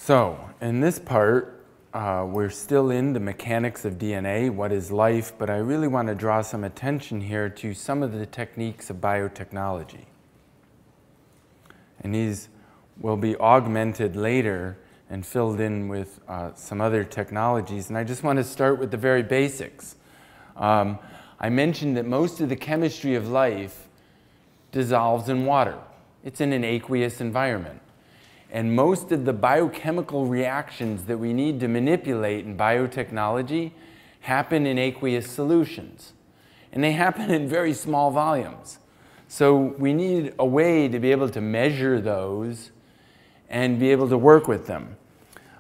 So, in this part, we're still in the mechanics of DNA, what is life, but I really want to draw some attention here to some of the techniques of biotechnology. And these will be augmented later and filled in with some other technologies. And I just want to start with the very basics. I mentioned that most of the chemistry of life dissolves in water. It's in an aqueous environment. And most of the biochemical reactions that we need to manipulate in biotechnology happen in aqueous solutions. And they happen in very small volumes. So we need a way to be able to measure those and be able to work with them.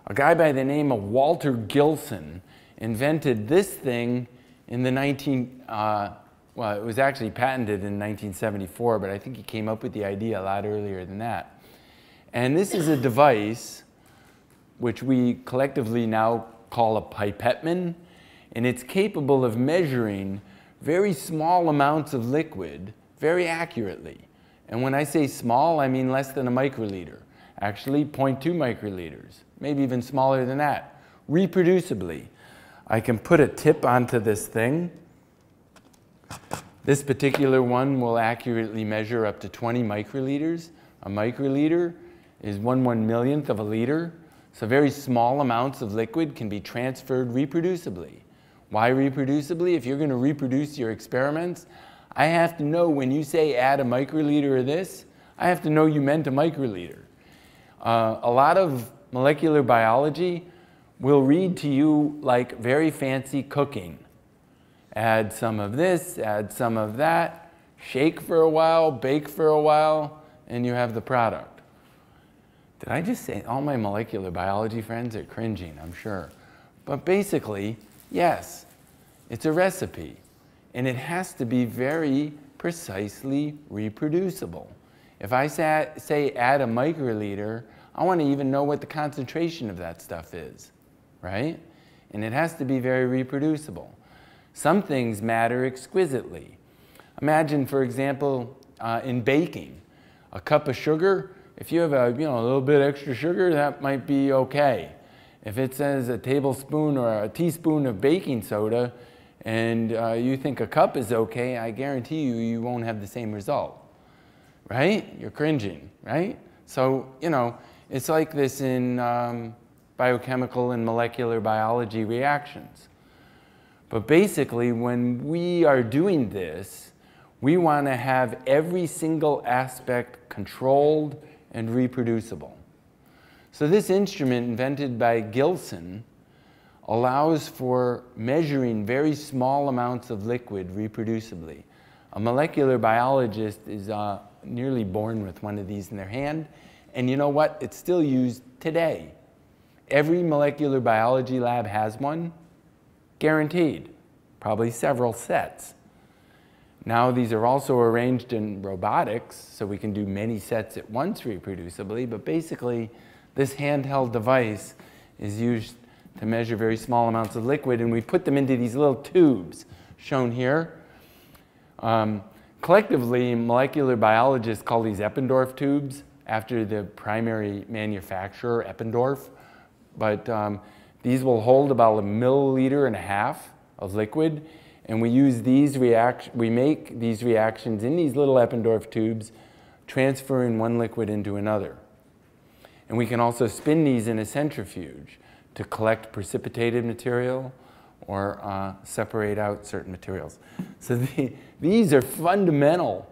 A guy by the name of Walter Gilson invented this thing in the well, it was actually patented in 1974, but I think he came up with the idea a lot earlier than that. And this is a device which we collectively now call a pipetteman, and it's capable of measuring very small amounts of liquid very accurately. And when I say small, I mean less than a microliter. Actually, 0.2 microliters, maybe even smaller than that, reproducibly. I can put a tip onto this thing. This particular one will accurately measure up to 20 microliters. A microliter is 1/1,000,000th of a liter. So very small amounts of liquid can be transferred reproducibly. Why reproducibly? If you're going to reproduce your experiments, I have to know when you say add a microliter of this, I have to know you meant a microliter. A lot of molecular biology will read to you like very fancy cooking. Add some of this, add some of that, shake for a while, bake for a while, and you have the product. Did I just say all my molecular biology friends are cringing, I'm sure. But basically, yes, it's a recipe. And it has to be very precisely reproducible. If I say add a microliter, I want to even know what the concentration of that stuff is, right? And it has to be very reproducible. Some things matter exquisitely. Imagine, for example, in baking, a cup of sugar. If you have a little bit extra sugar, that might be okay. If it says a tablespoon or a teaspoon of baking soda and you think a cup is okay, I guarantee you, you won't have the same result, right? You're cringing, right? So, it's like this in biochemical and molecular biology reactions. But basically, when we are doing this, we want to have every single aspect controlled and reproducible. So this instrument invented by Gilson allows for measuring very small amounts of liquid reproducibly. A molecular biologist is nearly born with one of these in their hand, and you know what? It's still used today. Every molecular biology lab has one, guaranteed, probably several sets. Now these are also arranged in robotics, so we can do many sets at once reproducibly, but basically this handheld device is used to measure very small amounts of liquid, and we put them into these little tubes shown here. Collectively, molecular biologists call these Eppendorf tubes after the primary manufacturer, Eppendorf. But these will hold about 1.5 milliliters of liquid. And we use these we make these reactions in these little Eppendorf tubes, transferring one liquid into another. And we can also spin these in a centrifuge to collect precipitated material or separate out certain materials. So these are fundamental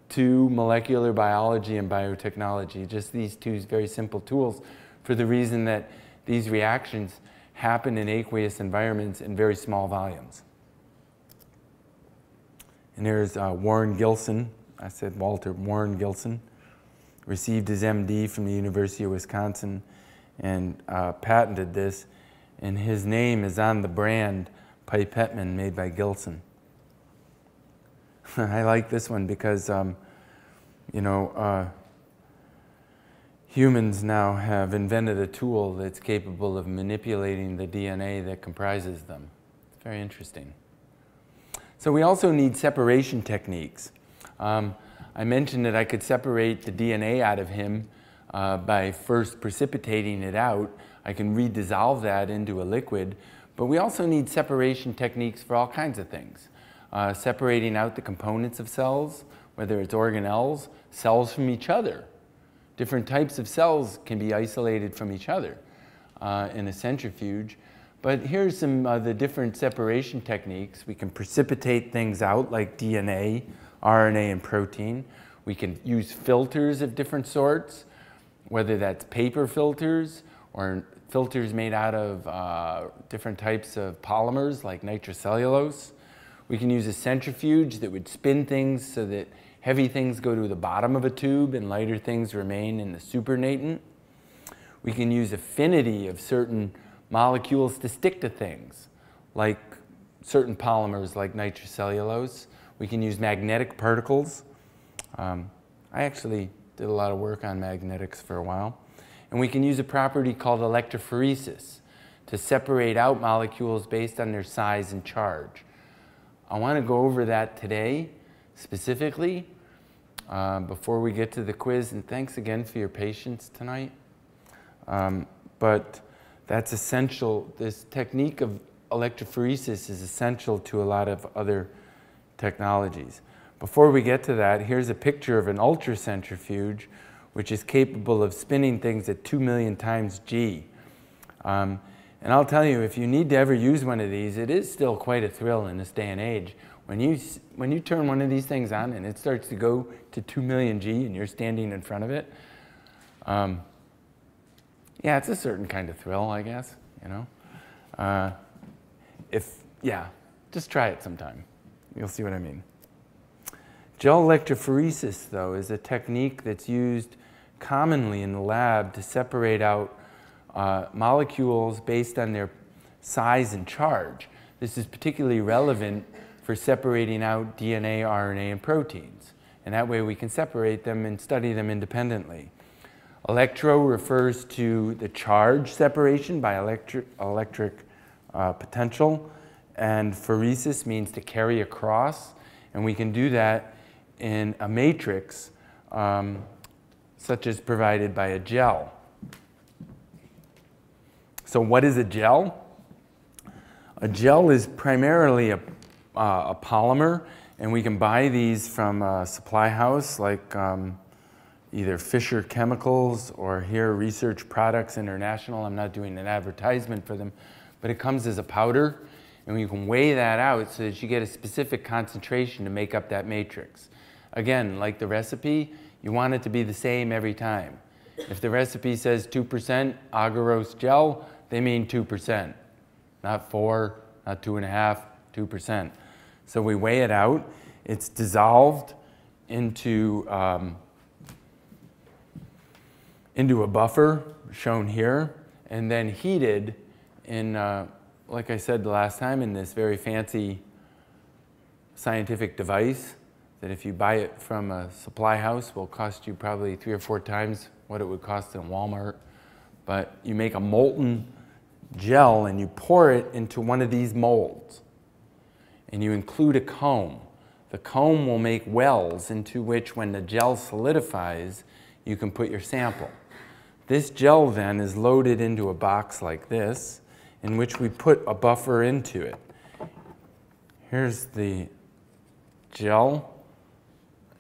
to molecular biology and biotechnology, just these two very simple tools, for the reason that these reactions happen in aqueous environments in very small volumes. And there's Warren Gilson. I said Walter. Warren Gilson received his MD from the University of Wisconsin and patented this. And his name is on the brand Pipetteman, made by Gilson. I like this one because, humans now have invented a tool that's capable of manipulating the DNA that comprises them. It's very interesting. So we also need separation techniques. I mentioned that I could separate the DNA out of him by first precipitating it out. I can redissolve that into a liquid, but we also need separation techniques for all kinds of things. Separating out the components of cells, whether it's organelles, cells from each other. Different types of cells can be isolated from each other in a centrifuge. But here's some of the different separation techniques. We can precipitate things out like DNA, RNA, and protein. We can use filters of different sorts, whether that's paper filters or filters made out of different types of polymers like nitrocellulose. We can use a centrifuge that would spin things so that heavy things go to the bottom of a tube and lighter things remain in the supernatant. We can use affinity of certain molecules to stick to things, like certain polymers like nitrocellulose. We can use magnetic particles. I actually did a lot of work on magnetics for a while. And we can use a property called electrophoresis to separate out molecules based on their size and charge. I want to go over that today specifically before we get to the quiz, and thanks again for your patience tonight. But that's essential. This technique of electrophoresis is essential to a lot of other technologies. Before we get to that, here's a picture of an ultracentrifuge, which is capable of spinning things at 2 million times G. And I'll tell you, if you need to ever use one of these, it is still quite a thrill in this day and age. When you turn one of these things on and it starts to go to 2 million G and you're standing in front of it, yeah, it's a certain kind of thrill, I guess, you know. Yeah, just try it sometime. You'll see what I mean. Gel electrophoresis, though, is a technique that's used commonly in the lab to separate out molecules based on their size and charge. This is particularly relevant for separating out DNA, RNA, and proteins. And that way we can separate them and study them independently. Electro refers to the charge separation by electric potential, and phoresis means to carry across, and we can do that in a matrix such as provided by a gel. So what is a gel? A gel is primarily a polymer, and we can buy these from a supply house like either Fisher Chemicals or here Research Products International. I'm not doing an advertisement for them, but it comes as a powder, and you can weigh that out so that you get a specific concentration to make up that matrix. Again, like the recipe, you want it to be the same every time. If the recipe says 2% agarose gel, they mean 2%, not 4, not 2.5, 2%. So we weigh it out. It's dissolved into a buffer, shown here, and then heated in, like I said the last time, in this very fancy scientific device that if you buy it from a supply house will cost you probably 3 or 4 times what it would cost in Walmart. But you make a molten gel and you pour it into one of these molds. And you include a comb. The comb will make wells into which, when the gel solidifies, you can put your sample. This gel then is loaded into a box like this, in which we put a buffer into it. Here's the gel,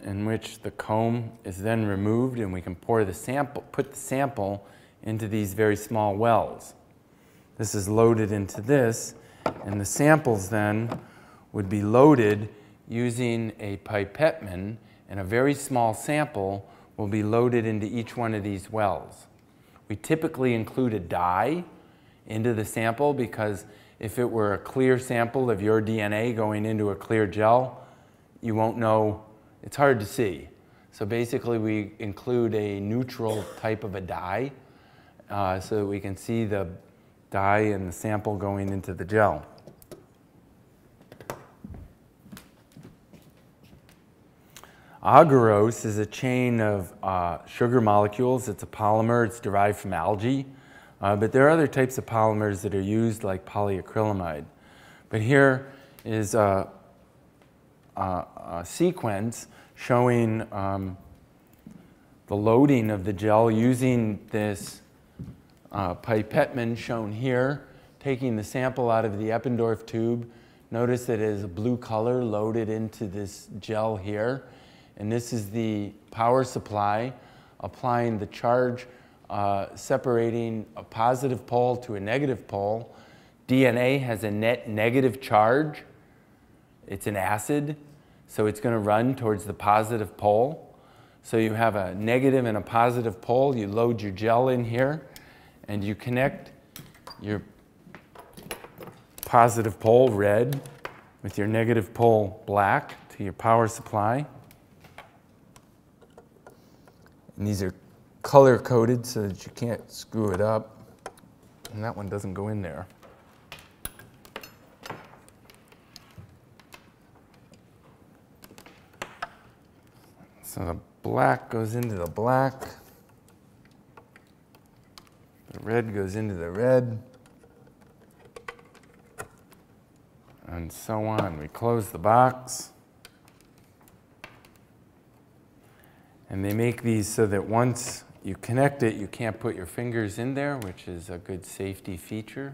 in which the comb is then removed, and we can pour the sample, put the sample into these very small wells. This is loaded into this, and the samples then would be loaded using a pipetteman, and a very small sample will be loaded into each one of these wells. We typically include a dye into the sample because if it were a clear sample of your DNA going into a clear gel, you won't know, it's hard to see. So basically we include a neutral type of a dye so that we can see the dye and the sample going into the gel. Agarose is a chain of sugar molecules. It's a polymer. It's derived from algae. But there are other types of polymers that are used, like polyacrylamide. But here is a sequence showing the loading of the gel using this pipetteman shown here, taking the sample out of the Eppendorf tube. Notice that it is a blue color loaded into this gel here. And this is the power supply applying the charge, separating a positive pole to a negative pole. DNA has a net negative charge. It's an acid, so it's going to run towards the positive pole. So you have a negative and a positive pole. You load your gel in here, and you connect your positive pole, red, with your negative pole, black, to your power supply. And these are color-coded so that you can't screw it up. And that one doesn't go in there. So the black goes into the black. The red goes into the red. And so on. We close the box. And they make these so that once you connect it, you can't put your fingers in there, which is a good safety feature.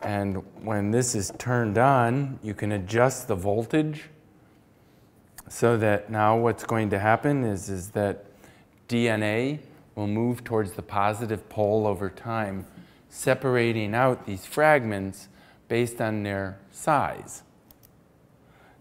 And when this is turned on, you can adjust the voltage so that now what's going to happen is that DNA will move towards the positive pole over time, separating out these fragments based on their size.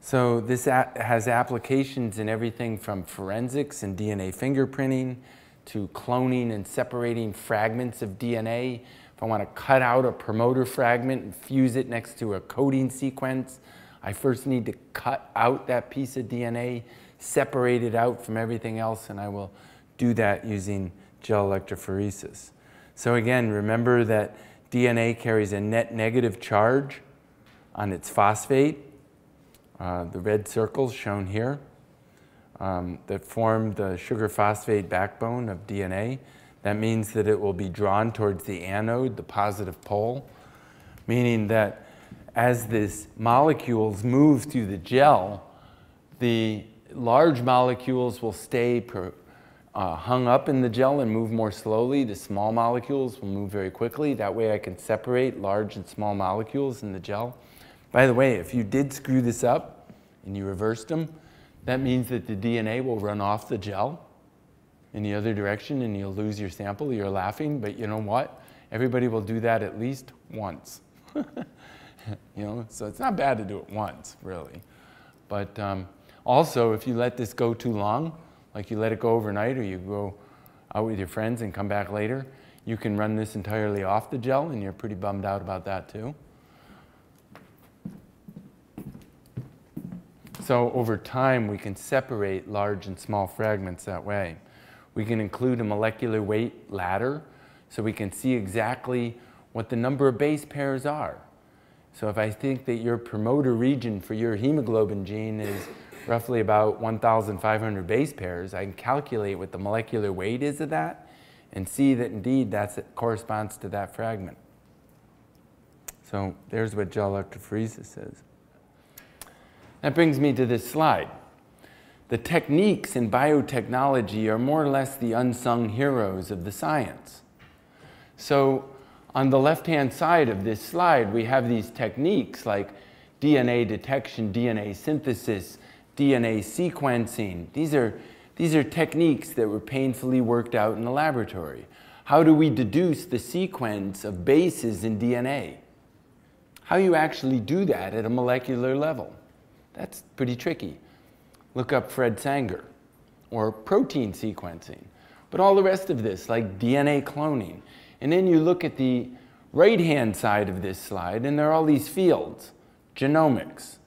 So this has applications in everything from forensics and DNA fingerprinting to cloning and separating fragments of DNA. If I want to cut out a promoter fragment and fuse it next to a coding sequence, I first need to cut out that piece of DNA, separate it out from everything else, and I will do that using gel electrophoresis. So again, remember that DNA carries a net negative charge on its phosphate, the red circles shown here, that form the sugar phosphate backbone of DNA. That means that it will be drawn towards the anode, the positive pole, meaning that as these molecules move through the gel, the large molecules will stay hung up in the gel and move more slowly. The small molecules will move very quickly. That way I can separate large and small molecules in the gel. By the way, if you did screw this up and you reversed them, that means that the DNA will run off the gel in the other direction and you'll lose your sample. You're laughing, but you know what? Everybody will do that at least once. You know, so it's not bad to do it once, really. But also, if you let this go too long, like you let it go overnight or you go out with your friends and come back later, you can run this entirely off the gel and you're pretty bummed out about that too. So over time, we can separate large and small fragments that way. We can include a molecular weight ladder so we can see exactly what the number of base pairs are. So if I think that your promoter region for your hemoglobin gene is roughly about 1,500 base pairs, I can calculate what the molecular weight is of that and see that indeed that corresponds to that fragment. So there's what gel electrophoresis is. That brings me to this slide. The techniques in biotechnology are more or less the unsung heroes of the science. So on the left-hand side of this slide, we have these techniques like DNA detection, DNA synthesis, DNA sequencing. These are techniques that were painfully worked out in the laboratory. How do we deduce the sequence of bases in DNA? How you actually do that at a molecular level? That's pretty tricky. Look up Fred Sanger, or protein sequencing. But all the rest of this, like DNA cloning. And then you look at the right-hand side of this slide, and there are all these fields. Genomics.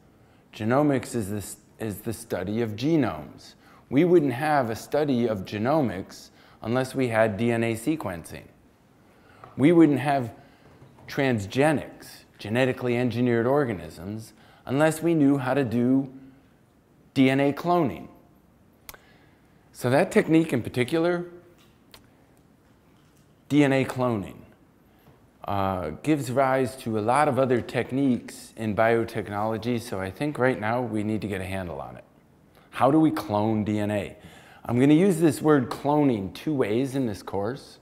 Genomics is the study of genomes. We wouldn't have a study of genomics unless we had DNA sequencing. We wouldn't have transgenics, genetically engineered organisms, unless we knew how to do DNA cloning. So that technique in particular, DNA cloning, gives rise to a lot of other techniques in biotechnology, so I think right now we need to get a handle on it. How do we clone DNA? I'm going to use this word cloning two ways in this course.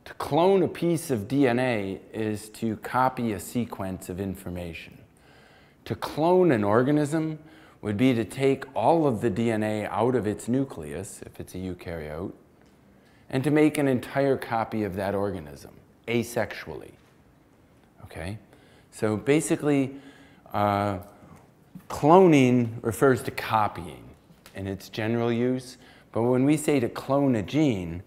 To clone a piece of DNA is to copy a sequence of information. To clone an organism would be to take all of the DNA out of its nucleus, if it's a eukaryote, and to make an entire copy of that organism, asexually. Okay? So basically, cloning refers to copying in its general use, but when we say to clone a gene,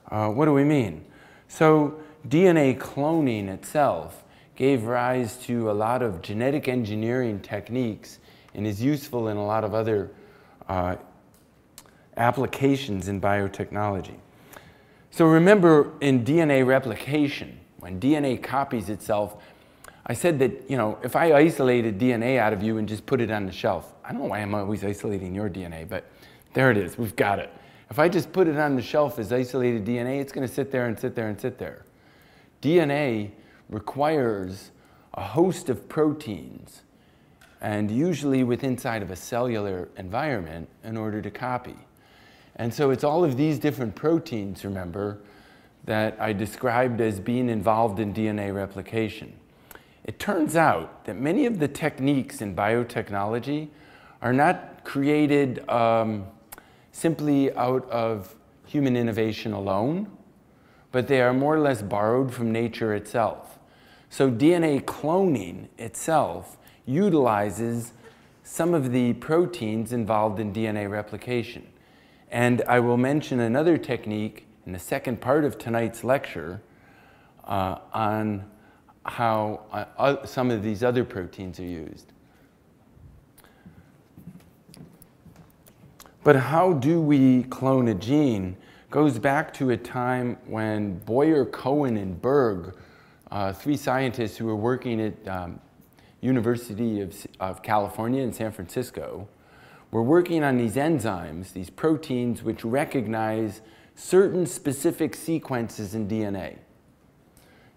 what do we mean? So DNA cloning itself gave rise to a lot of genetic engineering techniques and is useful in a lot of other applications in biotechnology. So remember, in DNA replication, when DNA copies itself, I said that, you know, if I isolated DNA out of you and just put it on the shelf, I don't know why I'm always isolating your DNA, but there it is, we've got it. If I just put it on the shelf as isolated DNA, it's going to sit there and sit there and sit there. DNA requires a host of proteins, and usually inside of a cellular environment, in order to copy. And so it's all of these different proteins, remember, that I described as being involved in DNA replication. It turns out that many of the techniques in biotechnology are not created simply out of human innovation alone, but they are more or less borrowed from nature itself. So DNA cloning itself utilizes some of the proteins involved in DNA replication. And I will mention another technique in the second part of tonight's lecture on how some of these other proteins are used. But how do we clone a gene goes back to a time when Boyer, Cohen, and Berg, three scientists who were working at University of California in San Francisco, were working on these enzymes, these proteins which recognize certain specific sequences in DNA.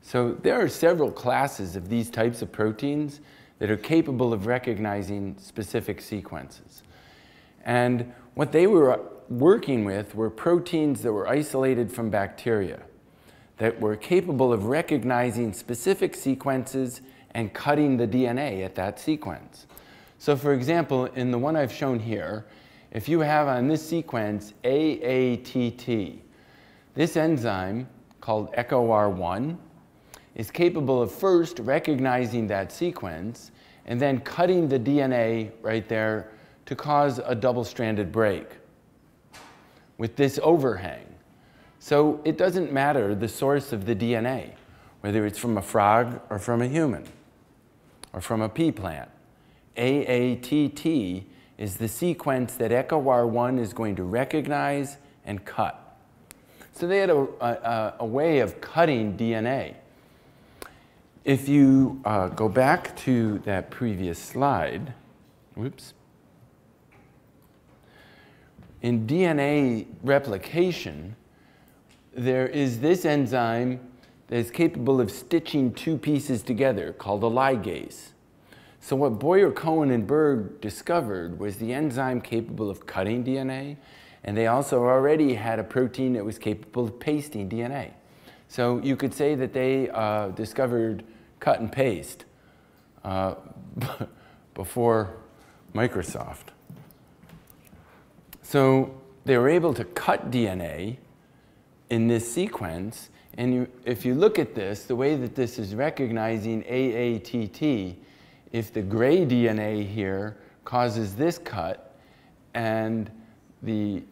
So there are several classes of these types of proteins that are capable of recognizing specific sequences. And what they were working with were proteins that were isolated from bacteria, that were capable of recognizing specific sequences and cutting the DNA at that sequence. So for example, in the one I've shown here, if you have on this sequence AATT, this enzyme called EcoR1 is capable of first recognizing that sequence and then cutting the DNA right there to cause a double-stranded break with this overhang. So it doesn't matter the source of the DNA, whether it's from a frog or from a human or from a pea plant. AATT is the sequence that EcoR1 is going to recognize and cut. So they had a way of cutting DNA. If you go back to that previous slide, whoops. In DNA replication, there is this enzyme that is capable of stitching two pieces together called a ligase. So what Boyer, Cohen, and Berg discovered was the enzyme capable of cutting DNA, and they also already had a protein that was capable of pasting DNA. So you could say that they discovered cut and paste before Microsoft. So they were able to cut DNA in this sequence, and if you look at this, the way that this is recognizing AATT, if the gray DNA here causes this cut and the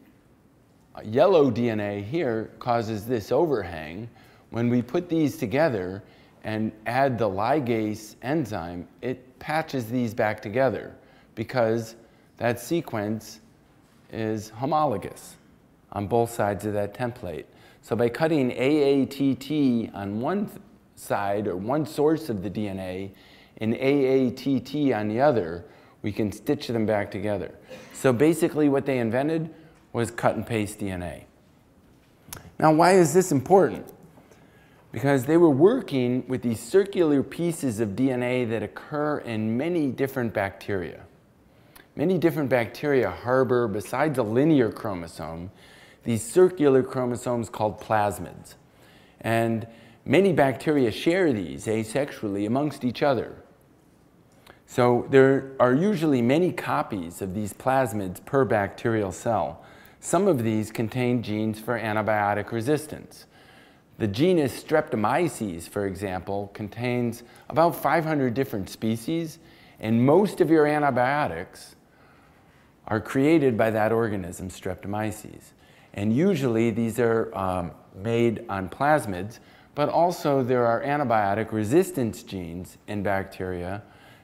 yellow DNA here causes this overhang, when we put these together and add the ligase enzyme, it patches these back together because that sequence is homologous on both sides of that template. So by cutting AATT on one side or one source of the DNA and AATT on the other, we can stitch them back together. So basically what they invented was cut and paste DNA. Now why is this important? Because they were working with these circular pieces of DNA that occur in many different bacteria. many different bacteria harbor, besides a linear chromosome, these circular chromosomes called plasmids. And many bacteria share these asexually amongst each other. So there are usually many copies of these plasmids per bacterial cell. Some of these contain genes for antibiotic resistance. The genus Streptomyces, for example, contains about 500 different species, and most of your antibiotics are created by that organism, Streptomyces. And usually these are made on plasmids, but also there are antibiotic resistance genes in bacteria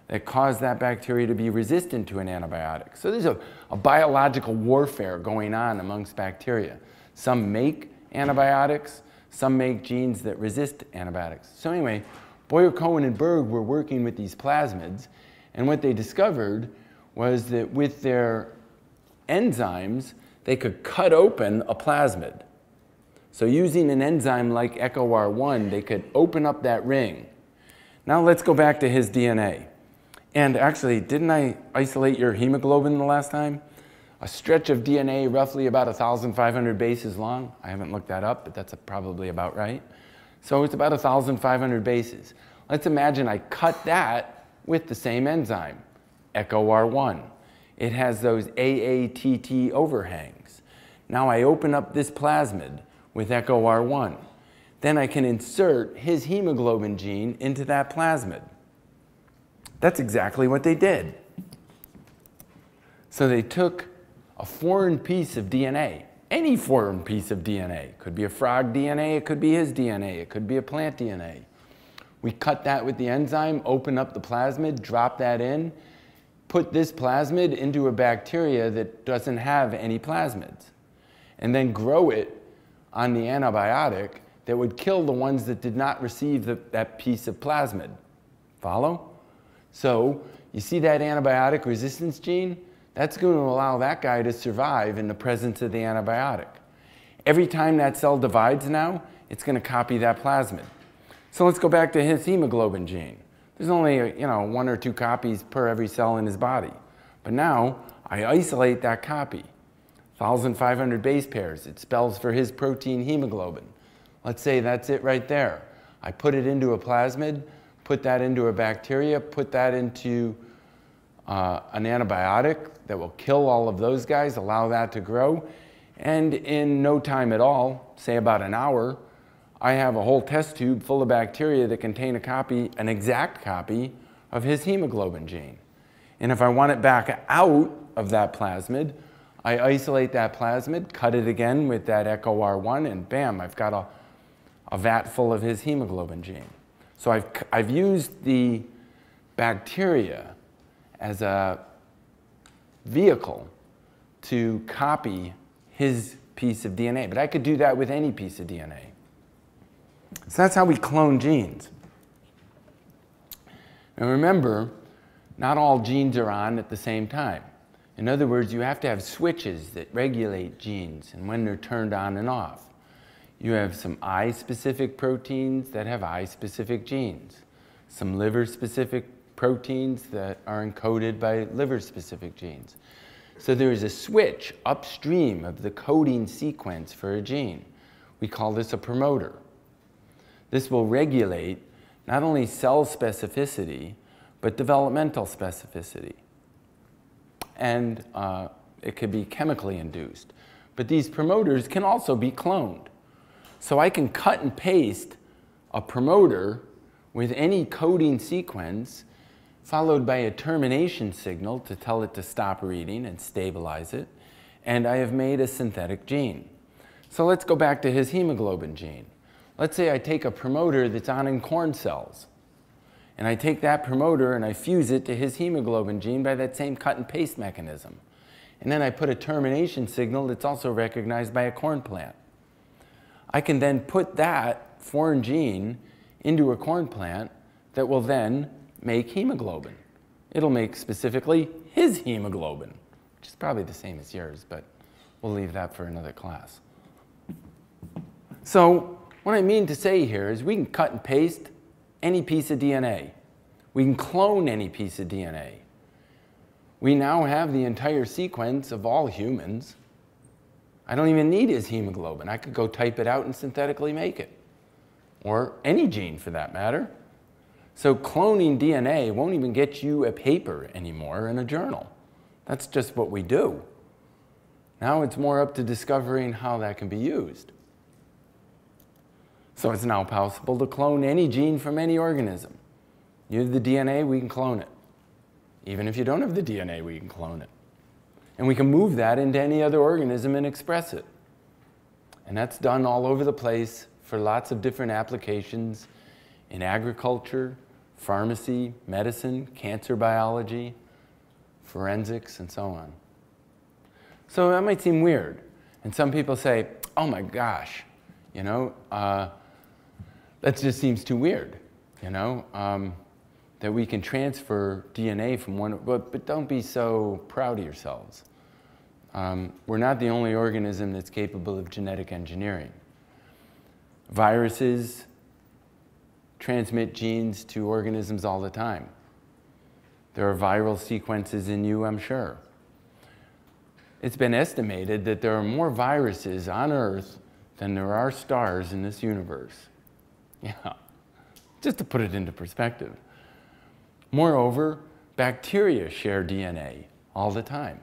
that cause that bacteria to be resistant to an antibiotic. So there's a biological warfare going on amongst bacteria. Some make antibiotics, some make genes that resist antibiotics. So anyway, Boyer, Cohen, and Berg were working with these plasmids, and what they discovered was that with their enzymes, they could cut open a plasmid. So using an enzyme like EcoR1, they could open up that ring. Now let's go back to his DNA. And actually, didn't I isolate your hemoglobin the last time? A stretch of DNA roughly about 1,500 bases long. I haven't looked that up, but that's probably about right. So it's about 1,500 bases. Let's imagine I cut that with the same enzyme, EcoR1. It has those AATT overhangs. Now I open up this plasmid with EcoR1. Then I can insert his hemoglobin gene into that plasmid. That's exactly what they did. So they took a foreign piece of DNA, any foreign piece of DNA. It could be a frog DNA, it could be his DNA, it could be a plant DNA. We cut that with the enzyme, open up the plasmid, drop that in, put this plasmid into a bacteria that doesn't have any plasmids, and then grow it on the antibiotic that would kill the ones that did not receive that piece of plasmid. Follow? So you see that antibiotic resistance gene? That's going to allow that guy to survive in the presence of the antibiotic. Every time that cell divides now, it's going to copy that plasmid. So let's go back to his hemoglobin gene. There's only 1 or 2 copies per every cell in his body. But now I isolate that copy. 1,500 base pairs. It spells for his protein hemoglobin. Let's say that's it right there. I put it into a plasmid, put that into a bacteria, put that into an antibiotic that will kill all of those guys, allow that to grow, and in no time at all, say about an hour, I have a whole test tube full of bacteria that contain a copy, an exact copy of his hemoglobin gene. And if I want it back out of that plasmid, I isolate that plasmid, cut it again with that EcoR1, and bam, I've got a vat full of his hemoglobin gene. So I've used the bacteria as a vehicle to copy his piece of DNA. But I could do that with any piece of DNA. So that's how we clone genes. Now remember, not all genes are on at the same time. In other words, you have to have switches that regulate genes and when they're turned on and off. You have some eye-specific proteins that have eye-specific genes, some liver-specific proteins that are encoded by liver-specific genes. So there is a switch upstream of the coding sequence for a gene. We call this a promoter. This will regulate not only cell specificity, but developmental specificity. And it could be chemically induced. But these promoters can also be cloned. So I can cut and paste a promoter with any coding sequence followed by a termination signal to tell it to stop reading and stabilize it. And I have made a synthetic gene. So let's go back to his hemoglobin gene. Let's say I take a promoter that's on in corn cells. And I take that promoter and I fuse it to his hemoglobin gene by that same cut and paste mechanism. And then I put a termination signal that's also recognized by a corn plant. I can then put that foreign gene into a corn plant that will then make hemoglobin. It'll make specifically his hemoglobin, which is probably the same as yours, but we'll leave that for another class. So what I mean to say here is we can cut and paste any piece of DNA. We can clone any piece of DNA. we now have the entire sequence of all humans. I don't even need his hemoglobin. I could go type it out and synthetically make it, or any gene for that matter. So cloning DNA won't even get you a paper anymore in a journal. That's just what we do. Now it's more up to discovering how that can be used. So it's now possible to clone any gene from any organism. You have the DNA, we can clone it. Even if you don't have the DNA, we can clone it. And we can move that into any other organism and express it. And that's done all over the place for lots of different applications in agriculture, pharmacy, medicine, cancer biology, forensics, and so on. So that might seem weird. And some people say, oh my gosh, you know, that just seems too weird, you know, that we can transfer DNA from one, but don't be so proud of yourselves. We're not the only organism that's capable of genetic engineering. Viruses transmit genes to organisms all the time. There are viral sequences in you, I'm sure. It's been estimated that there are more viruses on Earth than there are stars in this universe. Yeah, just to put it into perspective. Moreover, bacteria share DNA all the time.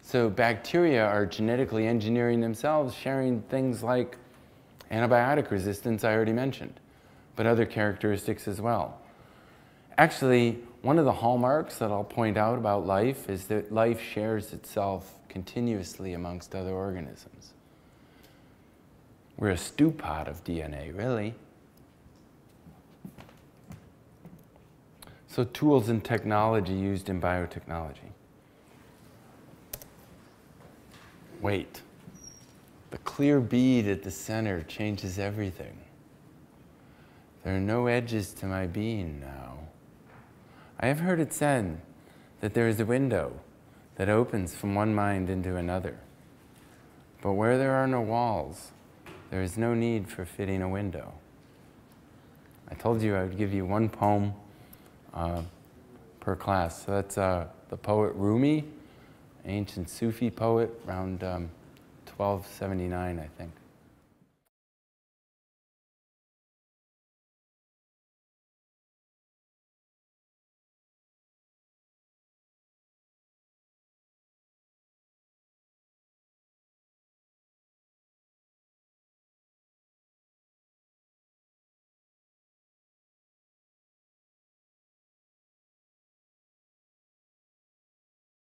So bacteria are genetically engineering themselves, sharing things like antibiotic resistance, I already mentioned, but other characteristics as well. Actually, one of the hallmarks that I'll point out about life is that life shares itself continuously amongst other organisms. We're a stew pot of DNA, really. So tools and technology used in biotechnology. Wait, the clear bead at the center changes everything. There are no edges to my being now. I have heard it said that there is a window that opens from one mind into another. But where there are no walls, there is no need for fitting a window. I told you I would give you one poem per class. So that's the poet Rumi, ancient Sufi poet, around 1279, I think.